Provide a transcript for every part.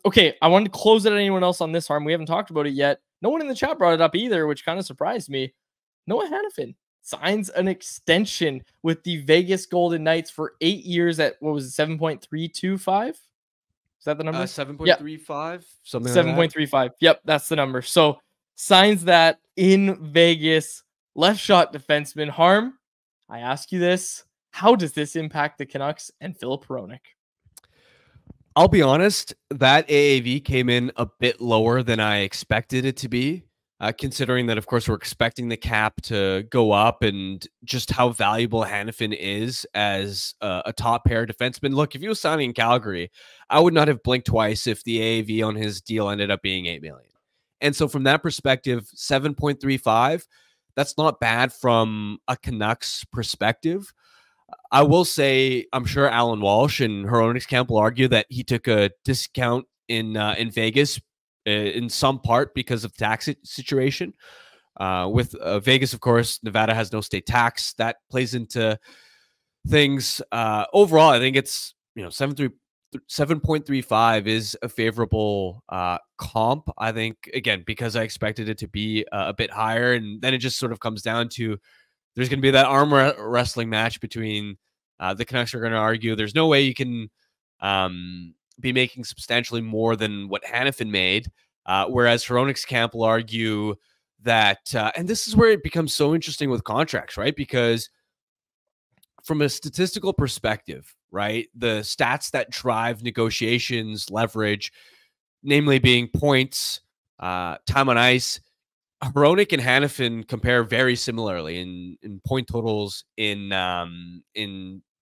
Okay, I wanted to close it at anyone else on this, Harm. We haven't talked about it yet. No one in the chat brought it up either, which kind of surprised me. Noah Hanifin signs an extension with the Vegas Golden Knights for 8 years at, what was it, 7.325? Is that the number? 7.35, something like that. 7.35. Yep, that's the number. So signs that in Vegas. Left shot defenseman. Harm, I ask you this. How does this impact the Canucks and Filip Hronek? I'll be honest, that AAV came in a bit lower than I expected it to be, considering that, of course, we're expecting the cap to go up and just how valuable Hanifin is as a top pair defenseman. Look, if he was signing in Calgary, I would not have blinked twice if the AAV on his deal ended up being $8 million. And so from that perspective, 7.35, that's not bad from a Canucks perspective. I will say, I'm sure Alan Walsh and Hronek's camp will argue that he took a discount in Vegas in some part because of the tax situation. With Vegas, of course, Nevada has no state tax. That plays into things. Overall, I think it's 7.35 is a favorable comp. I think, again, because I expected it to be a bit higher, and then it just sort of comes down to there's going to be that arm wrestling match between the Canucks are going to argue there's no way you can be making substantially more than what Hanifin made, whereas Hronek's camp will argue that, and this is where it becomes so interesting with contracts, right? Because from a statistical perspective, right, the stats that drive negotiations, leverage, namely being points, time on ice, Hronek and Hanifin compare very similarly in point totals, in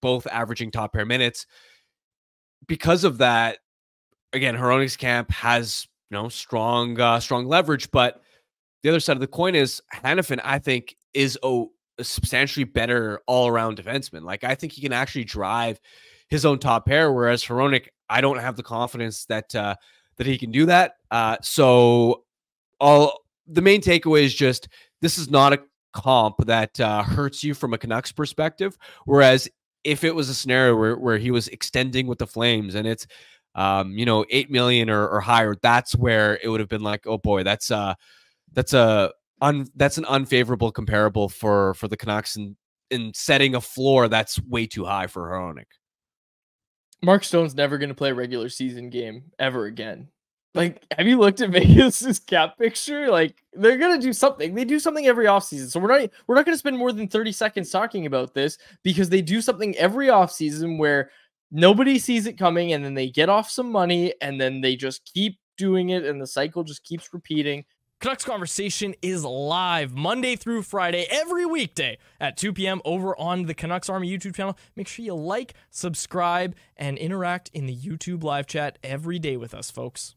both averaging top pair minutes. Because of that, again, Hronek's camp has strong leverage, but the other side of the coin is Hanifin, I think, is a substantially better all-around defenseman. Like, I think he can actually drive his own top pair, whereas Hronek, I don't have the confidence that that he can do that. So the main takeaway is just this is not a comp that hurts you from a Canucks perspective. Whereas if it was a scenario where he was extending with the Flames and it's $8 million or higher, that's where it would have been like, oh boy, that's an unfavorable comparable for the Canucks in setting a floor that's way too high for Hronek. Mark Stone's never going to play a regular season game ever again. Like, have you looked at Vegas's cap picture? Like, they're going to do something. They do something every offseason. So we're not going to spend more than 30 seconds talking about this, because they do something every offseason where nobody sees it coming, and then they get off some money, and then they just keep doing it, and the cycle just keeps repeating. Canucks Conversation is live Monday through Friday, every weekday at 2 p.m. over on the Canucks Army YouTube channel. Make sure you like, subscribe, and interact in the YouTube live chat every day with us, folks.